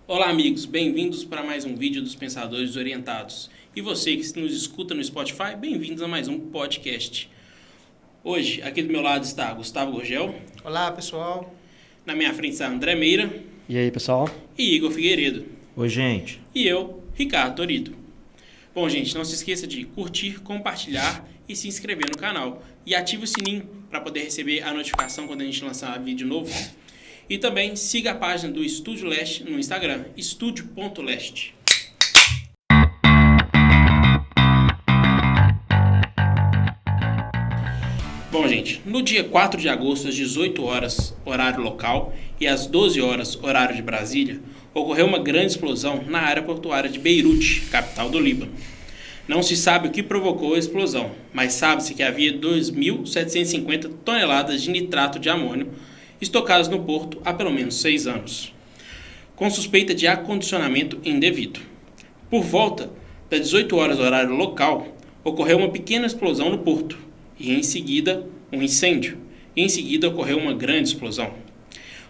Olá amigos, bem-vindos para mais um vídeo dos Pensadores Desorientados. E você que nos escuta no Spotify, bem-vindos a mais um podcast. Hoje, aqui do meu lado está Gustavo Gurgel. Olá, pessoal. Na minha frente está André Meira. E aí, pessoal? E Igor Figueiredo. Oi, gente. E eu, Ricardo Torido. Bom, gente, não se esqueça de curtir, compartilhar e se inscrever no canal. E ative o sininho para poder receber a notificação quando a gente lançar vídeo novo. E também siga a página do Estúdio Leste no Instagram, estúdio.leste. Bom, gente, no dia 4 de agosto, às 18 horas, horário local, e às 12 horas, horário de Brasília, ocorreu uma grande explosão na área portuária de Beirute, capital do Líbano. Não se sabe o que provocou a explosão, mas sabe-se que havia 2.750 toneladas de nitrato de amônio estocados no porto há pelo menos 6 anos, com suspeita de acondicionamento indevido. Por volta das 18 horas horário local, ocorreu uma pequena explosão no porto, e em seguida um incêndio, e em seguida ocorreu uma grande explosão.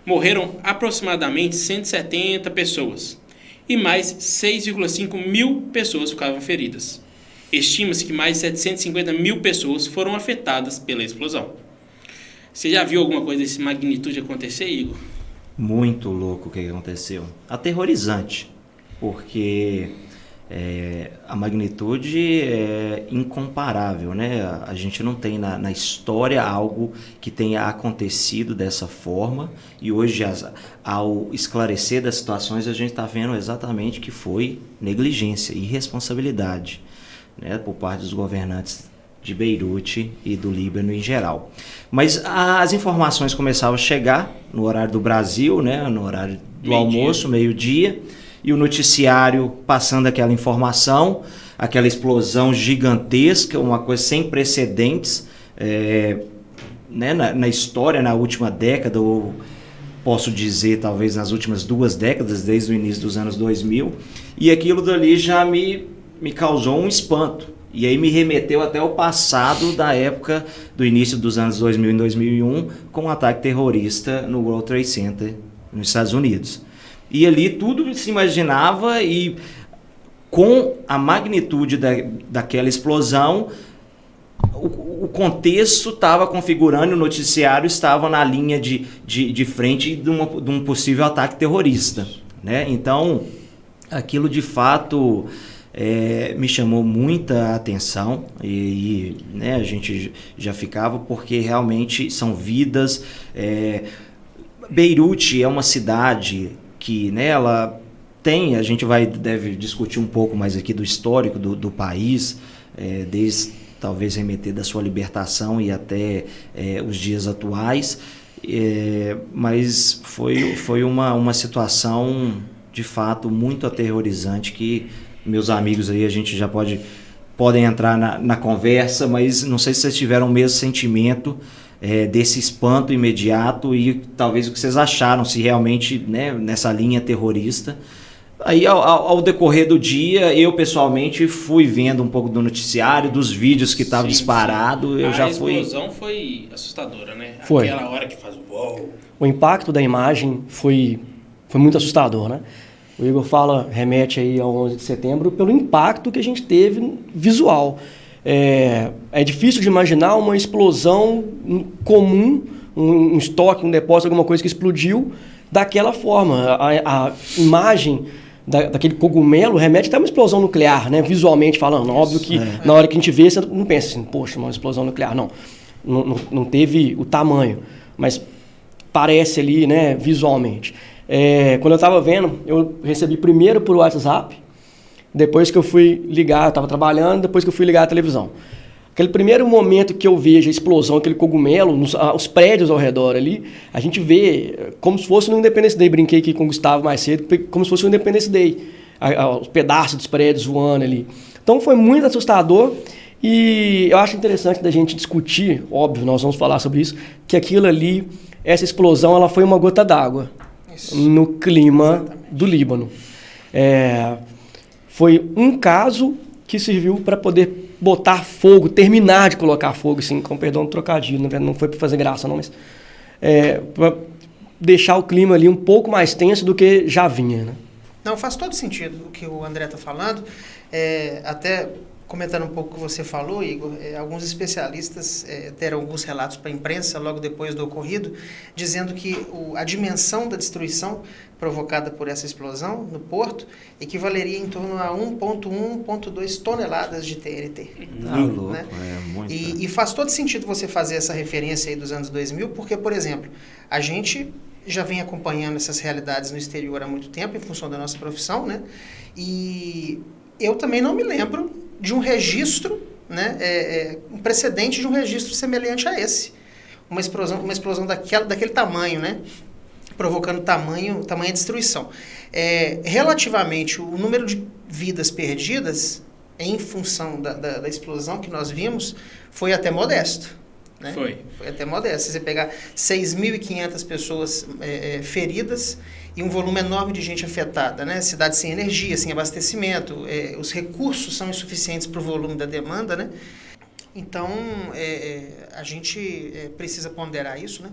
Morreram aproximadamente 170 pessoas, e mais 6,5 mil pessoas ficaram feridas. Estima-se que mais de 750 mil pessoas foram afetadas pela explosão. Você já viu alguma coisa dessa magnitude acontecer, Igor? Muito louco o que aconteceu. Aterrorizante, porque a magnitude é incomparável, né? A gente não tem na história algo que tenha acontecido dessa forma, e hoje, ao esclarecer das situações, a gente está vendo exatamente que foi negligência, irresponsabilidade, né, por parte dos governantes de Beirute e do Líbano em geral. Mas as informações começavam a chegar no horário do Brasil, né, no horário do almoço, meio-dia, e o noticiário passando aquela informação, aquela explosão gigantesca, uma coisa sem precedentes né, na história, na última década, ou posso dizer talvez nas últimas 2 décadas, desde o início dos anos 2000, e aquilo dali já me causou um espanto. E aí me remeteu até o passado da época do início dos anos 2000 e 2001, com o ataque terrorista no World Trade Center nos Estados Unidos. E ali tudo se imaginava, e com a magnitude daquela explosão, o contexto estava configurando, o noticiário estava na linha de frente de um possível ataque terrorista, né? Então, aquilo de fato me chamou muita atenção, e né, a gente já ficava, porque realmente são vidas. Beirute é uma cidade que, né, ela tem, a gente deve discutir um pouco mais aqui do histórico do país, desde talvez remeter da sua libertação e até os dias atuais, mas foi uma situação de fato muito aterrorizante, que meus amigos aí, a gente já podem entrar na conversa, mas não sei se vocês tiveram o mesmo sentimento desse espanto imediato, e talvez o que vocês acharam, se realmente, né, nessa linha terrorista. Aí, ao decorrer do dia, eu pessoalmente fui vendo um pouco do noticiário, dos vídeos que estavam disparados. A explosão foi assustadora, né? Foi. Aquela hora que faz uou. O impacto da imagem foi muito assustador, né? O Igor remete aí ao 11 de setembro pelo impacto que a gente teve visual. É difícil de imaginar uma explosão comum, um estoque, um depósito, alguma coisa que explodiu daquela forma. A imagem daquele cogumelo remete até a uma explosão nuclear, né? Visualmente falando. Óbvio que na hora que a gente vê, você não pensa assim, poxa, uma explosão nuclear. Não teve o tamanho, mas parece ali, né, visualmente. Quando eu estava vendo, eu recebi primeiro por WhatsApp, depois que eu fui ligar, eu estava trabalhando, depois que eu fui ligar a televisão. Aquele primeiro momento que eu vejo a explosão, aquele cogumelo, os prédios ao redor ali, a gente vê como se fosse no Independence Day. Brinquei aqui com o Gustavo mais cedo, como se fosse no Independence Day. Os pedaços dos prédios voando ali. Então foi muito assustador, e eu acho interessante da gente discutir, óbvio, nós vamos falar sobre isso, que aquilo ali, essa explosão, ela foi uma gota d'água no clima do Líbano. Foi um caso que serviu para poder botar fogo, terminar de colocar fogo, assim, com perdão do trocadilho, não foi para fazer graça, não, mas para deixar o clima ali um pouco mais tenso do que já vinha, né? Não, faz todo sentido o que o André está falando. Até comentando um pouco o que você falou, Igor, alguns especialistas deram alguns relatos para a imprensa logo depois do ocorrido, dizendo que a dimensão da destruição provocada por essa explosão no porto equivaleria em torno a 1,1, 1,2 toneladas de TNT. Louco, né? Muito. E faz todo sentido você fazer essa referência aí dos anos 2000, porque, por exemplo, a gente já vem acompanhando essas realidades no exterior há muito tempo, em função da nossa profissão, né? E eu também não me lembro de um registro, né? Um precedente de um registro semelhante a esse. Uma explosão daquele tamanho, né? Provocando tamanha destruição. Relativamente, o número de vidas perdidas, em função da explosão que nós vimos, foi até modesto. Né? Foi até modesto. Se você pegar 6.500 pessoas feridas e um volume enorme de gente afetada, né? Cidade sem energia, sem abastecimento, os recursos são insuficientes para o volume da demanda, né? Então, a gente precisa ponderar isso, né?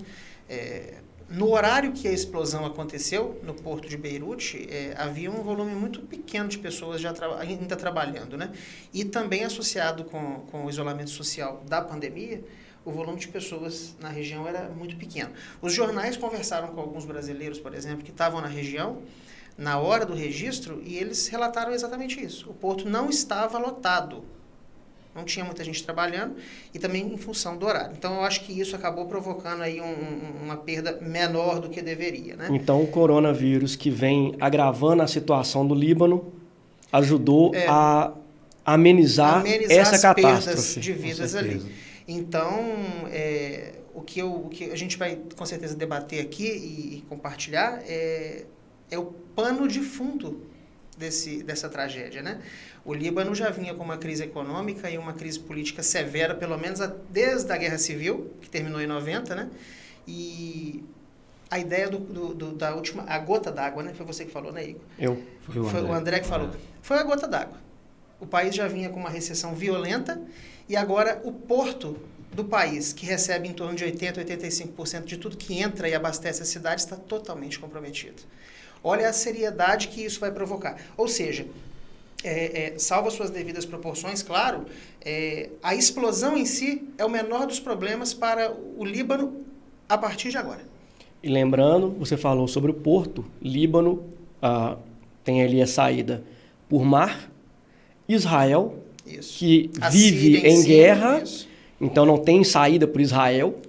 No horário que a explosão aconteceu, no porto de Beirute, havia um volume muito pequeno de pessoas ainda trabalhando, né? E também associado com o isolamento social da pandemia, o volume de pessoas na região era muito pequeno. Os jornais conversaram com alguns brasileiros, por exemplo, que estavam na região na hora do registro, e eles relataram exatamente isso. O porto não estava lotado. Não tinha muita gente trabalhando, e também em função do horário. Então, eu acho que isso acabou provocando aí uma perda menor do que deveria, né? Então, o coronavírus, que vem agravando a situação do Líbano, ajudou a amenizar essa as catástrofe. Perdas de vidas ali. Então, o que a gente vai, com certeza, debater aqui e compartilhar é o pano de fundo dessa tragédia, né? O Líbano já vinha com uma crise econômica e uma crise política severa, pelo menos desde a Guerra Civil, que terminou em 90, né? E a ideia da última... A gota d'água, né? Foi você que falou, né, Igor? Foi o André que falou. Foi a gota d'água. O país já vinha com uma recessão violenta e agora o porto do país, que recebe em torno de 80%, 85% de tudo que entra e abastece a cidade, está totalmente comprometido. Olha a seriedade que isso vai provocar. Ou seja, salvo as suas devidas proporções, claro, a explosão em si é o menor dos problemas para o Líbano a partir de agora. E lembrando, você falou sobre o porto, Líbano tem ali a saída por mar, Israel, que vive em guerra, então não tem saída por Israel,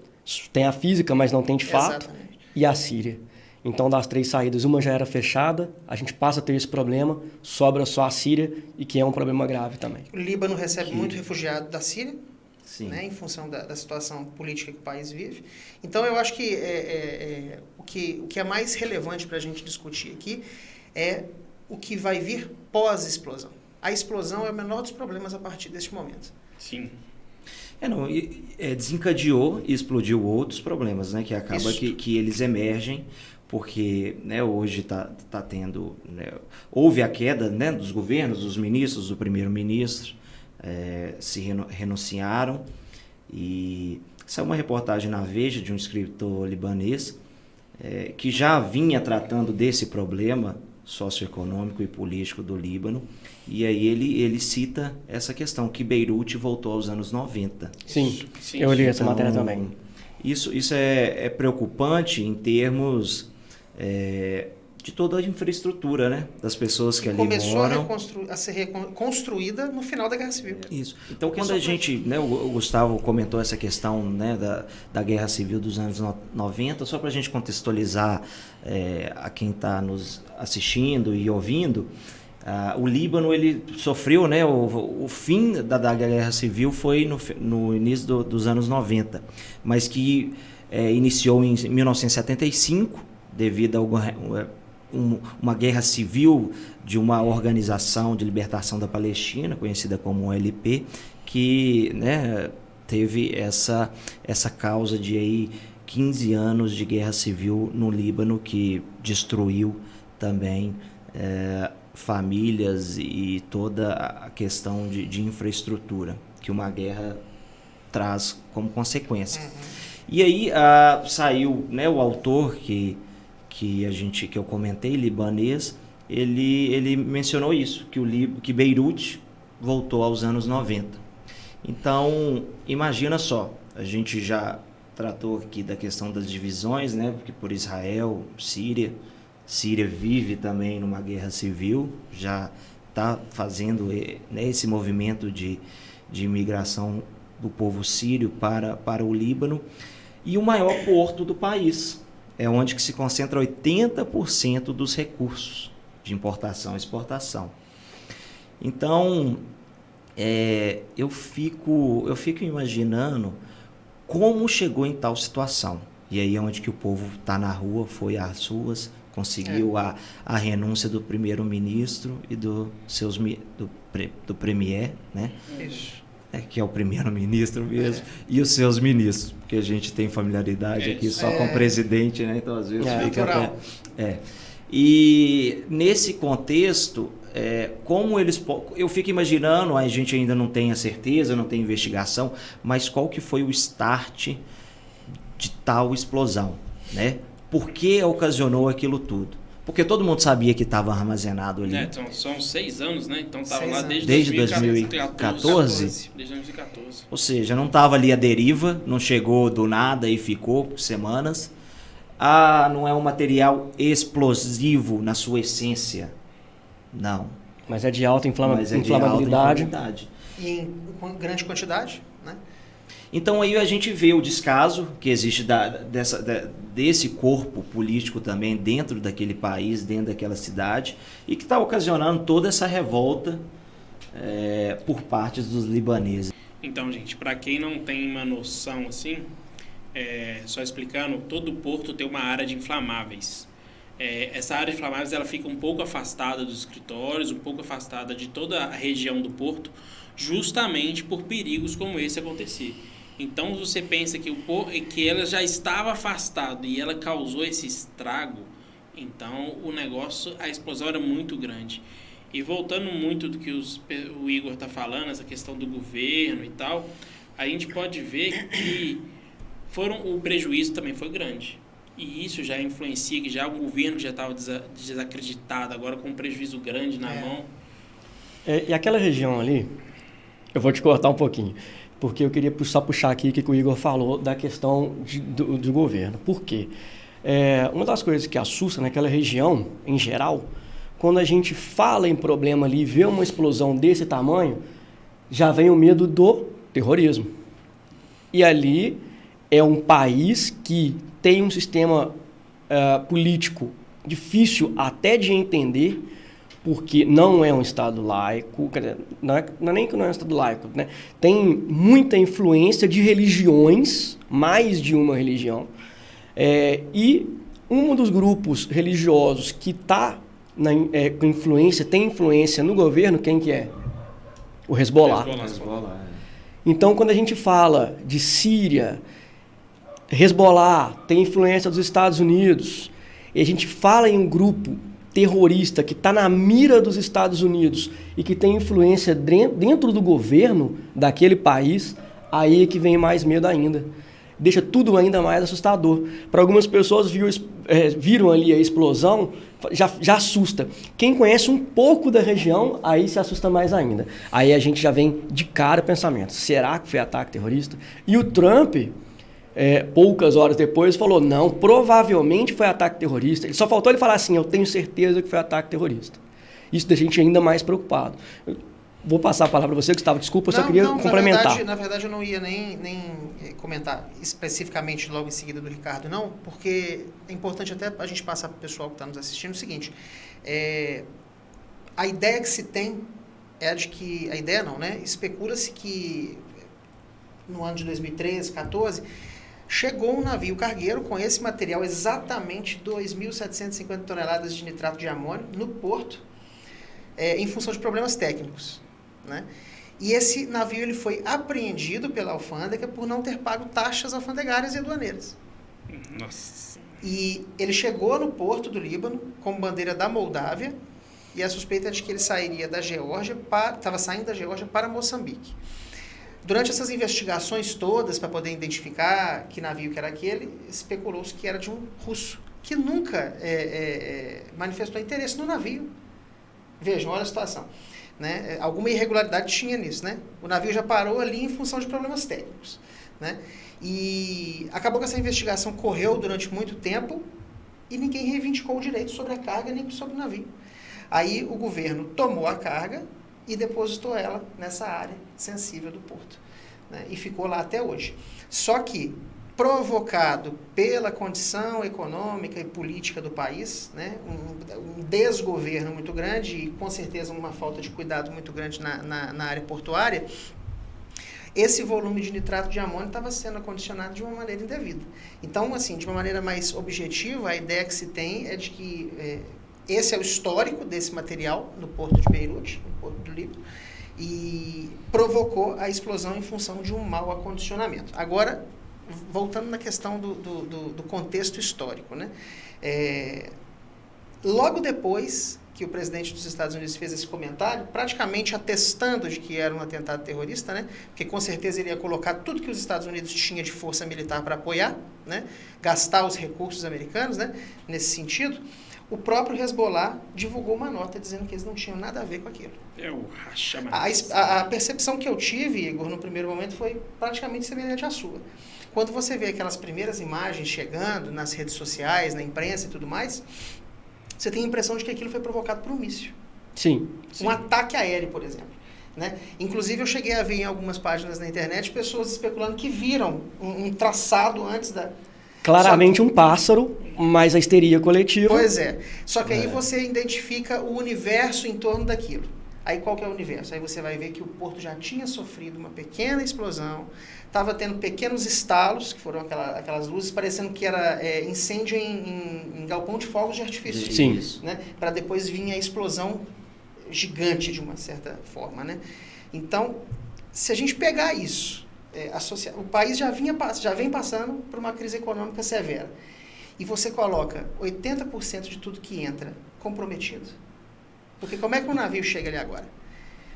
tem a física, mas não tem de fato, e a Síria. Então, das 3 saídas, uma já era fechada, a gente passa a ter esse problema, sobra só a Síria, e que é um problema grave também. O Líbano recebe muito refugiado da Síria, né, em função da situação política que o país vive. Então, eu acho que o que é mais relevante para a gente discutir aqui é o que vai vir pós-explosão. A explosão é o menor dos problemas a partir deste momento. Sim. Desencadeou e explodiu outros problemas, né? Que acaba que eles emergem, porque, né, hoje está tendo... Né, houve a queda, né, dos governos, dos ministros, do primeiro-ministro, se renunciaram. E saiu uma reportagem na Veja de um escritor libanês que já vinha tratando desse problema socioeconômico e político do Líbano, e aí ele cita essa questão, que Beirute voltou aos anos 90. Sim, eu li essa matéria também. Isso é preocupante em termos de toda a infraestrutura, né, das pessoas que ali moram. Começou a ser reconstruída no final da Guerra Civil. Isso. Então, quando a gente, né, o Gustavo comentou essa questão, né, da Guerra Civil dos anos 90, só para a gente contextualizar a quem está nos assistindo e ouvindo, o Líbano ele sofreu, né, o fim da Guerra Civil foi no início dos anos 90, mas que iniciou em 1975, devido a uma guerra civil de uma organização de libertação da Palestina, conhecida como OLP, que, né, teve essa causa de aí 15 anos de guerra civil no Líbano, que destruiu também famílias e toda a questão de infraestrutura que uma guerra traz como consequência. E aí saiu, né, o autor que eu comentei, libanês, ele mencionou isso, que Beirute voltou aos anos 90. Então, imagina só, a gente já tratou aqui da questão das divisões, né? Porque por Israel, Síria vive também numa guerra civil, já está fazendo, né, esse movimento de imigração do povo sírio para o Líbano. E o maior porto do país, é onde que se concentra 80% dos recursos de importação e exportação. Então, eu fico imaginando como chegou em tal situação. E aí é onde que o povo está na rua, foi às ruas, conseguiu a renúncia do primeiro-ministro e do premier, né? Isso. Que é o primeiro-ministro mesmo, e os seus ministros, porque a gente tem familiaridade aqui só com o presidente, né? Então às vezes fica até... E nesse contexto, como eles... Eu fico imaginando, a gente ainda não tem a certeza, não tem investigação, mas qual que foi o start de tal explosão, né? Por que ocasionou aquilo tudo? Porque todo mundo sabia que estava armazenado ali. Então, são 6 anos, né? Então estava lá desde 2014? Desde 2014. Ou seja, não estava ali à deriva, não chegou do nada e ficou por semanas. Não é um material explosivo na sua essência. Não. Mas é de alta inflamabilidade. E em grande quantidade, né? Então aí a gente vê o descaso que existe desse corpo político também dentro daquele país, dentro daquela cidade, e que está ocasionando toda essa revolta por parte dos libaneses. Então, gente, para quem não tem uma noção assim, só explicando, todo porto tem uma área de inflamáveis. Essa área de inflamáveis ela fica um pouco afastada dos escritórios, um pouco afastada de toda a região do porto, justamente por perigos como esse acontecer. Então, você pensa que ela já estava afastada e ela causou esse estrago, então a explosão era muito grande. E voltando muito do que o Igor está falando, essa questão do governo e tal, a gente pode ver que o prejuízo também foi grande. E isso já influencia que já o governo já estava desacreditado, agora com um prejuízo grande na mão. E aquela região ali, eu vou te cortar um pouquinho, porque eu queria só puxar aqui o que o Igor falou da questão do governo. Por quê? Uma das coisas que assusta naquela região, em geral, quando a gente fala em problema ali e vê uma explosão desse tamanho, já vem o medo do terrorismo. E ali é um país que tem um sistema político difícil até de entender, porque não é um Estado laico, não é nem que não é um Estado laico, né? Tem muita influência de religiões, mais de uma religião, e um dos grupos religiosos que está com influência, tem influência no governo, quem que é? O Hezbollah. Então, quando a gente fala de Síria, Hezbollah tem influência dos Estados Unidos, e a gente fala em um grupo terrorista que está na mira dos Estados Unidos e que tem influência dentro do governo daquele país, aí é que vem mais medo ainda. Deixa tudo ainda mais assustador. Para algumas pessoas viram ali a explosão, já assusta. Quem conhece um pouco da região, aí se assusta mais ainda. Aí a gente já vem de cara o pensamento, será que foi ataque terrorista? E o Trump, poucas horas depois, falou, não, provavelmente foi ataque terrorista. Ele só faltou ele falar assim, eu tenho certeza que foi ataque terrorista. Isso deixa a gente ainda mais preocupado. Vou passar a palavra para você, Gustavo, desculpa, eu só queria complementar. Na verdade, eu não ia nem comentar especificamente logo em seguida do Ricardo, não, porque é importante até a gente passar para o pessoal que está nos assistindo o seguinte, a ideia que se tem é de que, a ideia não, né, especula-se que no ano de 2013, 2014, chegou um navio cargueiro com esse material, exatamente 2.750 toneladas de nitrato de amônio no porto, em função de problemas técnicos, né? E esse navio ele foi apreendido pela alfândega por não ter pago taxas alfandegárias e aduaneiras. Nossa. E ele chegou no porto do Líbano com bandeira da Moldávia e a suspeita é de que ele sairia da Geórgia, estava saindo da Geórgia para Moçambique. Durante essas investigações todas, para poder identificar que navio que era aquele, especulou-se que era de um russo, que nunca manifestou interesse no navio. Vejam, olha a situação. Né? Alguma irregularidade tinha nisso. Né? O navio já parou ali em função de problemas técnicos. Né? E acabou que essa investigação correu durante muito tempo e ninguém reivindicou o direito sobre a carga nem sobre o navio. Aí o governo tomou a carga e depositou ela nessa área sensível do porto. Né? E ficou lá até hoje. Só que, provocado pela condição econômica e política do país, né? Um desgoverno muito grande e com certeza uma falta de cuidado muito grande na área portuária, esse volume de nitrato de amônio estava sendo acondicionado de uma maneira indevida. Então, assim, de uma maneira mais objetiva, a ideia que se tem é de que esse é o histórico desse material no porto de Beirute, no porto do Líbano, e provocou a explosão em função de um mau acondicionamento. Agora, voltando na questão do contexto histórico, né? Logo depois que o presidente dos Estados Unidos fez esse comentário, praticamente atestando de que era um atentado terrorista, né? Porque com certeza ele ia colocar tudo que os Estados Unidos tinha de força militar para apoiar, né? Gastar os recursos americanos, né? Nesse sentido, o próprio Hezbollah divulgou uma nota dizendo que eles não tinham nada a ver com aquilo. A percepção que eu tive, Igor, no primeiro momento foi praticamente semelhante à sua. Quando você vê aquelas primeiras imagens chegando nas redes sociais, na imprensa e tudo mais, você tem a impressão de que aquilo foi provocado por um míssil. Sim. Um ataque aéreo, por exemplo. Né? Inclusive, eu cheguei a ver em algumas páginas na internet pessoas especulando que viram um traçado antes da... Claramente um pássaro, mas a histeria coletiva... Pois é. Só que aí você identifica o universo em torno daquilo. Aí qual que é o universo? Aí você vai ver que o porto já tinha sofrido uma pequena explosão, estava tendo pequenos estalos, que foram aquelas luzes, parecendo que era incêndio em galpão de fogos de artifício. Sim. Né? Para depois vir a explosão gigante, de uma certa forma. Né? Então, se a gente pegar isso, o país já vem passando por uma crise econômica severa, e você coloca 80% de tudo que entra comprometido. Porque como é que um navio chega ali agora?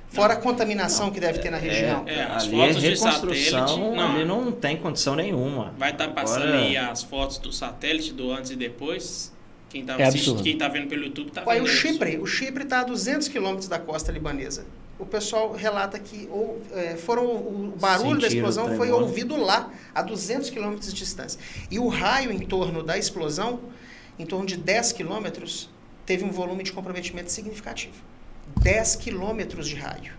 Fora a contaminação que deve ter na região. As ali fotos é de satélite... ali não tem condição nenhuma. Vai estar passando aí as fotos do satélite, do antes e depois. Quem está vendo pelo YouTube está vendo. O Chipre está a 200 quilômetros da costa libanesa. O pessoal relata que o barulho da explosão foi ouvido lá, a 200 quilômetros de distância. E o raio em torno da explosão, em torno de 10 quilômetros, teve um volume de comprometimento significativo. 10 quilômetros de raio.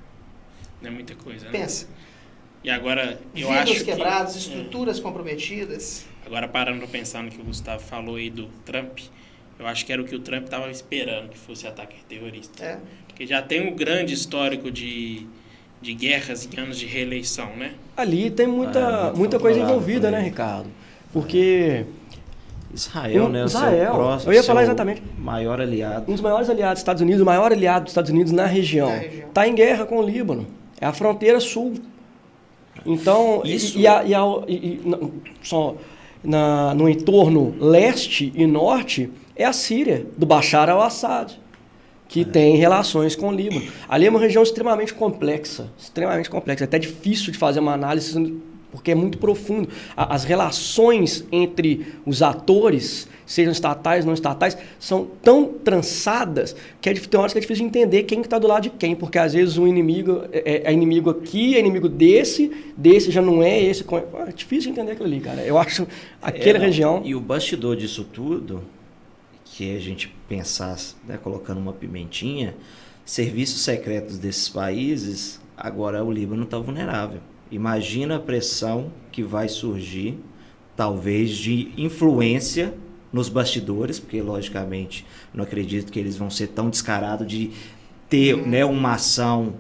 Não é muita coisa, né? Pensa. E agora, eu vidros acho quebrados, estruturas comprometidas. Agora, parando para pensar no que o Gustavo falou aí do Trump, eu acho que era o que o Trump estava esperando, que fosse ataque terrorista. Porque já tem um grande histórico de guerras em anos de reeleição, né? Ali tem muita coisa envolvida, né, Ricardo? Porque... Israel, né? Israel. Próximo, eu ia falar exatamente. Maior aliado. Um dos maiores aliados dos Estados Unidos, o maior aliado dos Estados Unidos na região. Está em guerra com o Líbano. É a fronteira sul. Então, no entorno leste e norte, é a Síria, do Bashar al-Assad, que tem relações com o Líbano. Ali é uma região extremamente complexa. É até difícil de fazer uma análise, porque é muito profundo. As relações entre os atores, sejam estatais ou não estatais, são tão trançadas que tem horas que é difícil de entender quem está do lado de quem, porque às vezes o inimigo é inimigo aqui, é inimigo desse já não é esse. É difícil de entender aquilo ali, cara. Eu acho aquela região... E o bastidor disso tudo, que a gente pensasse, né, colocando uma pimentinha, serviços secretos desses países, agora o Líbano está vulnerável. Imagina a pressão que vai surgir, talvez, de influência nos bastidores, porque, logicamente, não acredito que eles vão ser tão descarados de ter, né, uma ação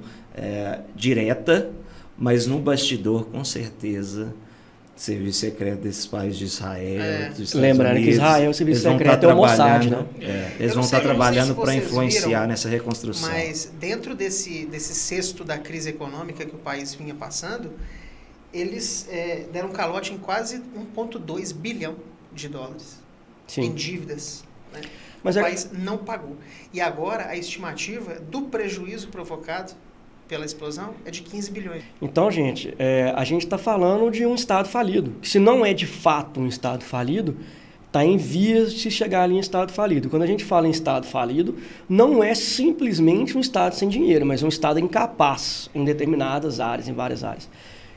direta, mas no bastidor, com certeza, serviço secreto desses países de Israel, dos Estados Lembrando Unidos, que Israel é o serviço secreto é o Mossad, né? Eles vão estar trabalhando para influenciar nessa reconstrução. Mas dentro desse cesto da crise econômica que o país vinha passando, eles deram calote em quase 1,2 bilhão de dólares em dívidas. Né? Mas o país não pagou. E agora a estimativa do prejuízo provocado pela explosão é de 15 bilhões. Então, gente, a gente está falando de um Estado falido. Que se não é de fato um Estado falido, está em vias de chegar ali em estado falido. Quando a gente fala em estado falido, não é simplesmente um estado sem dinheiro, mas um estado incapaz em determinadas áreas, em várias áreas.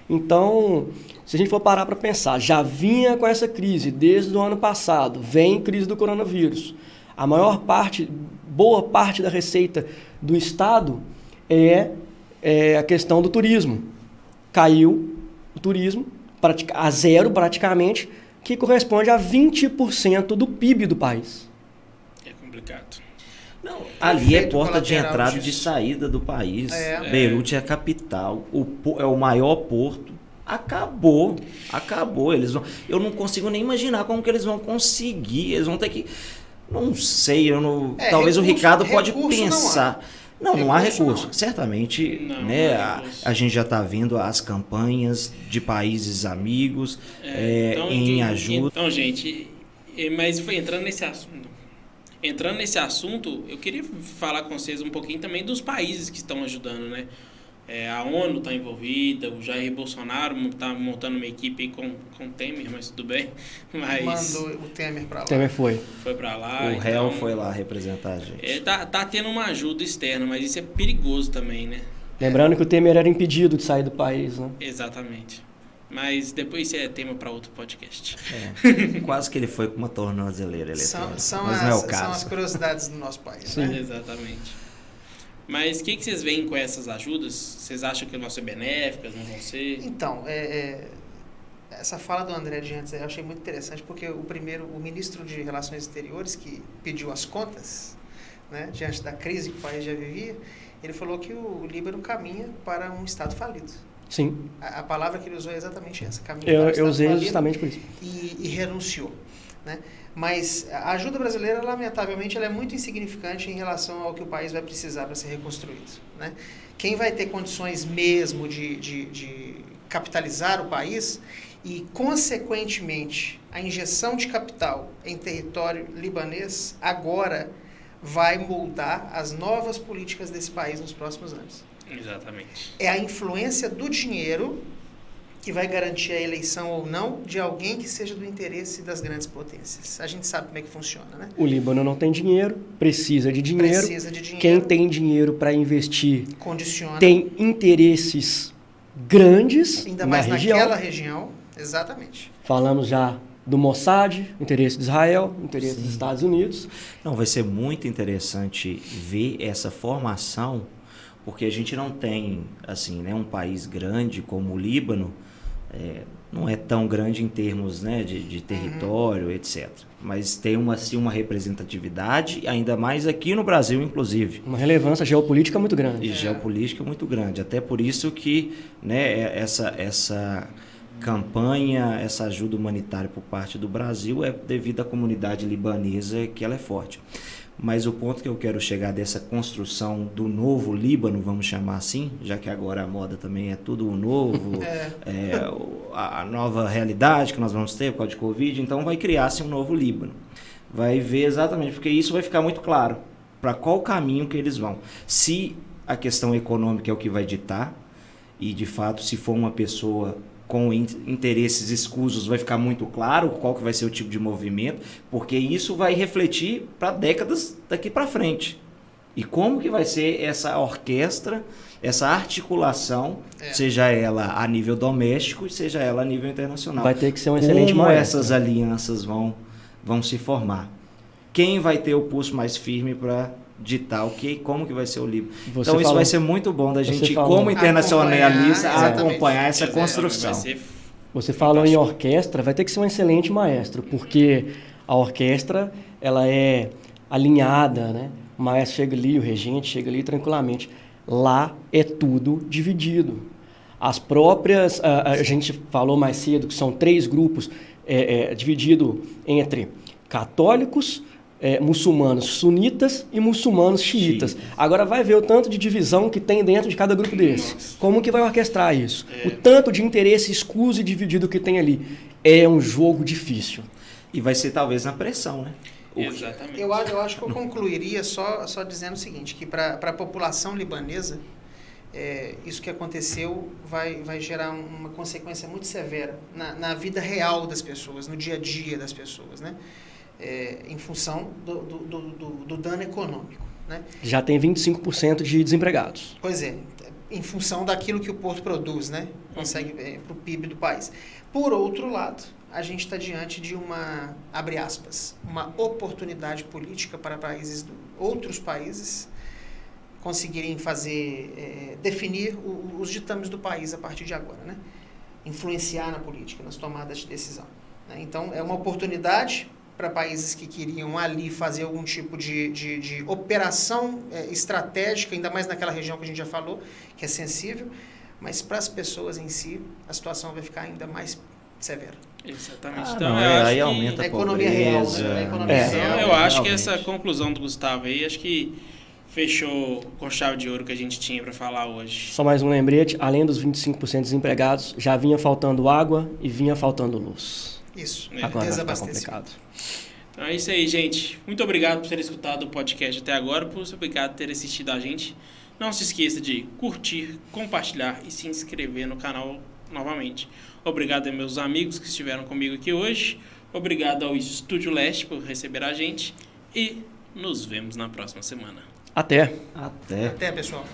Então, se a gente for parar para pensar, já vinha com essa crise desde o ano passado, vem crise do coronavírus. A boa parte da receita do estado é a questão do turismo. Caiu o turismo a zero praticamente, que corresponde a 20% do PIB do país. É complicado. Não, ali é Efeito porta de colateral entrada e de disso. saída do país. É. Beirute é a capital, é o maior porto. Acabou. Eu não consigo nem imaginar como que eles vão conseguir. Eles vão ter que... Não sei, talvez o Ricardo pode pensar. Não há recurso. Certamente, Não né, há recurso. a gente já está vendo as campanhas de países amigos em ajuda. Então, gente, mas entrando nesse assunto, eu queria falar com vocês um pouquinho também dos países que estão ajudando, né? A ONU está envolvida, o Jair Bolsonaro está montando uma equipe aí com o Temer, mas tudo bem. Mas Mandou o Temer para lá. Temer foi para lá. O réu então, foi lá representar a gente. Tá tendo uma ajuda externa, mas isso é perigoso também, né? Lembrando que o Temer era impedido de sair do país, né? Exatamente. Mas depois isso é tema para outro podcast. Quase que ele foi com uma tornozeleira eletrônica. São mas não é o as caso. curiosidades do nosso país. Sim. Né? Exatamente. Mas o que vocês veem com essas ajudas? Vocês acham que vão ser benéficas, não vão ser? Então, essa fala do André de antes eu achei muito interessante, porque o ministro de Relações Exteriores, que pediu as contas, né, diante da crise que o país já vivia, ele falou que o Líbano caminha para um estado falido. Sim. A palavra que ele usou é exatamente essa, caminha Eu para um estado usei falido, justamente por isso. e renunciou, né? Mas a ajuda brasileira, lamentavelmente, ela é muito insignificante em relação ao que o país vai precisar para ser reconstruído, né? Quem vai ter condições mesmo de capitalizar o país e, consequentemente, a injeção de capital em território libanês agora vai moldar as novas políticas desse país nos próximos anos. Exatamente. É a influência do dinheiro que vai garantir a eleição ou não de alguém que seja do interesse das grandes potências. A gente sabe como é que funciona, né? O Líbano não tem dinheiro, precisa de dinheiro. Precisa de dinheiro. Quem tem dinheiro para investir condiciona. tem interesses grandes Ainda na mais região. naquela região. Exatamente. Falamos já do Mossad, interesse de Israel, interesse dos Estados Unidos. Não, vai ser muito interessante ver essa formação, porque a gente não tem, assim, né, um país grande como o Líbano, não é tão grande em termos, né, de território, etc. Mas tem uma representatividade, ainda mais aqui no Brasil, inclusive. Uma relevância geopolítica muito grande. E geopolítica muito grande. Até por isso que, né, essa campanha, essa ajuda humanitária por parte do Brasil é devido à comunidade libanesa, que ela é forte. Mas o ponto que eu quero chegar dessa construção do novo Líbano, vamos chamar assim, já que agora a moda também é tudo o novo, a nova realidade que nós vamos ter por causa de Covid, então vai criar-se um novo Líbano. Vai ver exatamente, porque isso vai ficar muito claro para qual caminho que eles vão. Se a questão econômica é o que vai ditar, e de fato se for uma pessoa com interesses escusos, vai ficar muito claro qual que vai ser o tipo de movimento, porque isso vai refletir para décadas daqui para frente. E como que vai ser essa orquestra, essa articulação, seja ela a nível doméstico e seja ela a nível internacional. Vai ter que ser um excelente como maestro. essas alianças vão se formar. Quem vai ter o pulso mais firme para ditar como que vai ser o Líbano. Então isso vai ser muito bom da gente, como internacionalista, acompanhar essa construção. Você falou em orquestra, vai ter que ser um excelente maestro, porque a orquestra ela é alinhada, né? O maestro chega ali, o regente chega ali tranquilamente. Lá é tudo dividido. As próprias, a gente falou mais cedo que são 3 grupos dividido entre católicos, muçulmanos sunitas e muçulmanos xiitas. Agora vai ver o tanto de divisão que tem dentro de cada grupo desse. Nossa. Como que vai orquestrar isso? O tanto de interesse escuso e dividido que tem ali. É um jogo difícil. E vai ser talvez na pressão, né? Exatamente. Eu acho que eu concluiria só dizendo o seguinte, que para a população libanesa, isso que aconteceu vai gerar uma consequência muito severa na vida real das pessoas, no dia a dia das pessoas, né? Em função do dano econômico, né? Já tem 25% de desempregados. Pois é, em função daquilo que o porto produz, né? Consegue para o PIB do país. Por outro lado, a gente está diante de uma, abre aspas, uma oportunidade política para outros países conseguirem definir os ditames do país a partir de agora, né? Influenciar na política, nas tomadas de decisão, né? Então, é uma oportunidade para países que queriam ali fazer algum tipo de operação estratégica, ainda mais naquela região que a gente já falou, que é sensível, mas para as pessoas em si, a situação vai ficar ainda mais severa. Exatamente. Então, aí aumenta a economia real, pobreza. né? A economia real. Eu acho que realmente. essa conclusão do Gustavo aí, acho que fechou com chave de ouro que a gente tinha para falar hoje. Só mais um lembrete, além dos 25% desempregados, já vinha faltando água e vinha faltando luz. Isso, Agora vai ficar desabastecimento. complicado. Então é isso aí, gente. Muito obrigado por ter escutado o podcast até agora, obrigado por ter assistido a gente. Não se esqueça de curtir, compartilhar e se inscrever no canal novamente. Obrigado a meus amigos que estiveram comigo aqui hoje. Obrigado ao Estúdio Leste por receber a gente. E nos vemos na próxima semana. Até. Até. Até, pessoal.